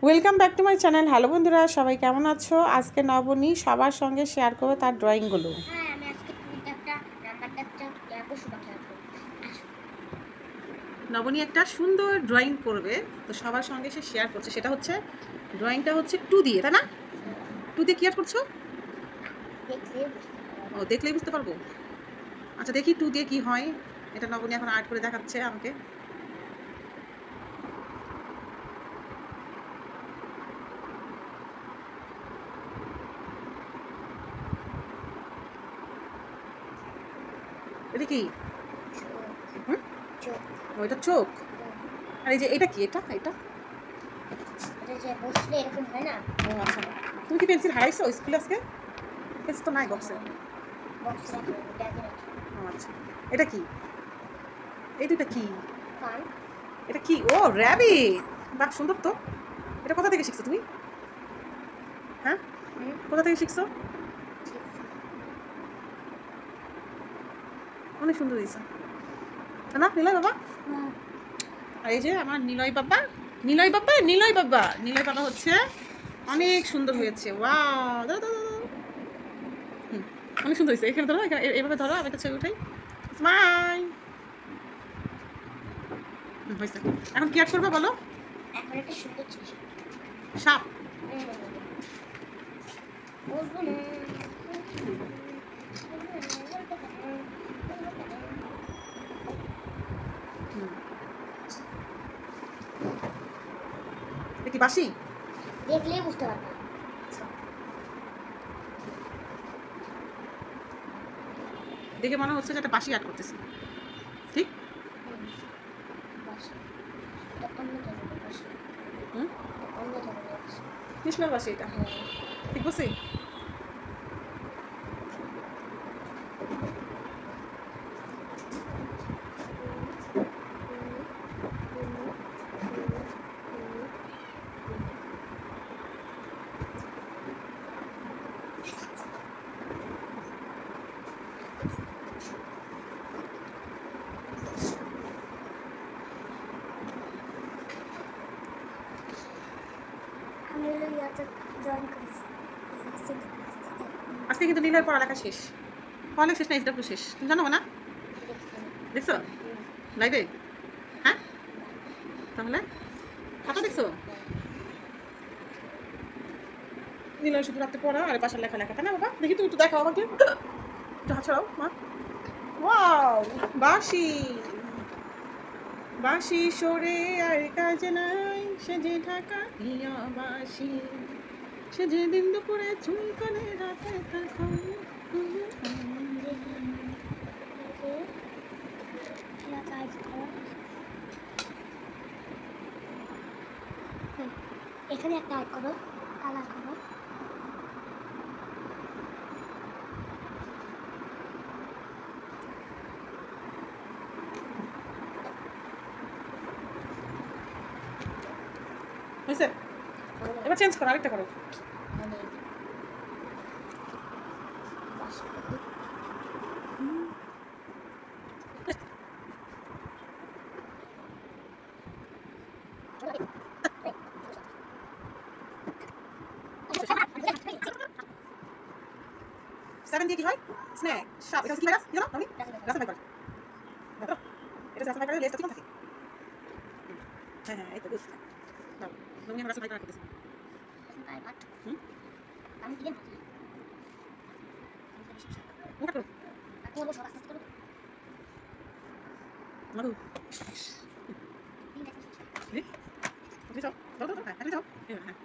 Welcome back to my channel. Hello বন্ধুরা, সবাই কেমন আছো? আজকে নবনী সবার সঙ্গে শেয়ার করবে তার ড্রয়িংগুলো। নবনী একটা সুন্দর ড্রয়িং করবে, তো সবার সঙ্গে সে শেয়ার করছে। সেটা হচ্ছে ড্রয়িংটা হচ্ছে 2 দিয়ে, তাই না? 2 দিয়ে কি আর্ট করছো? ও, দেখলেই বুঝতে পারবো। আচ্ছা, দেখি 2 দিয়ে কি হয়। এটা নবনী এখন আর্ট করে দেখাচ্ছে আমাকে। এটা কি? ও, এটা চোখ। আর এই যে এটা কি? এটা এটা বসলে এরকম হয় না। ও আচ্ছা, তুমি কি পেন্সিল হারাইছো স্কুলে আজকে? পেন্সিল তো নাই বক্সে। ও আচ্ছা, এটা কি? এই দুটা কি? এটা কি? ও, র‍্যাবিট। বাহ, সুন্দর তো। এটা কোথা থেকে শিখছো তুমি? হ্যাঁ, কোথা থেকে শিখছো? অনেক সুন্দর দিয়েছে, না নিলয় বাবা? আর এই যে আমার নিলয় বাবা, নিলয় বাবা, নিলয় বাবা, নিলয় বাবা হচ্ছে অনেক সুন্দর হয়েছে। ওয়াও, দাও দাও দাও। অনেক সুন্দর হয়েছে। এখানে ধরো, এখানে এভাবে ধরো, আমি একটা ছবি উঠাই। স্মাইল। হয়েছে। এখন কি আর্ট করবে বলো? এখন একটা সুন্দর জিনিস সাপ। বলবো না। এটা কি বাঁশি? দেখলেই বুঝতে পারবে। দেখে মনে হচ্ছে যে একটা বাঁশি আর্ট করতেছি, ঠিক? কৃষ্ণের বাঁশি এটা, ঠিক বলছি? আজকে কিন্তু নীলের পড়ালেখা শেষ। পড়ালেখা শেষ না, এসডব্লিউ শেষ, তুমি জানো না? দেখছো লাইভে? হ্যাঁ, তাহলে খাতা দেখছো? নীলয় শুধু রাতে পড়া আর বাসার লেখা লেখা, তাই না বাবা? দেখি তুমি একটু দেখাও আমাকে, একটু হাত ছড়াও মা। ওয়াও, বাঁশি। বাঁশি সরে আর কাজ নাই, সে যে ঢাকা ইয়া বাঁশি, সে যে দিন দুপুরে চুলকানে রাতে থাকা। এখানে একটা অ্যাড করো, কালার করো। হয়েছে? এবার চেঞ্জ করো, আরেকটা করো। সেভেন দিয়ে কি হয়? স্নেক, সাপ। এটা কি ভাইরাস? কি জানো তুমি? গাছের ভাইপার। দেখো, এটা গাছের ভাইপারের লেজটা চিকন থাকে। হ্যাঁ হ্যাঁ, এই তো বুঝছি। দাও, তুমি আমার গাছের ভাইপার করতেছি। আমি দিলাম মুখ করো। করবো সব আস্তে করো। মধু। তুমি যাও, দাও দাও, হ্যাঁ, তুমি যাও। হ্যাঁ।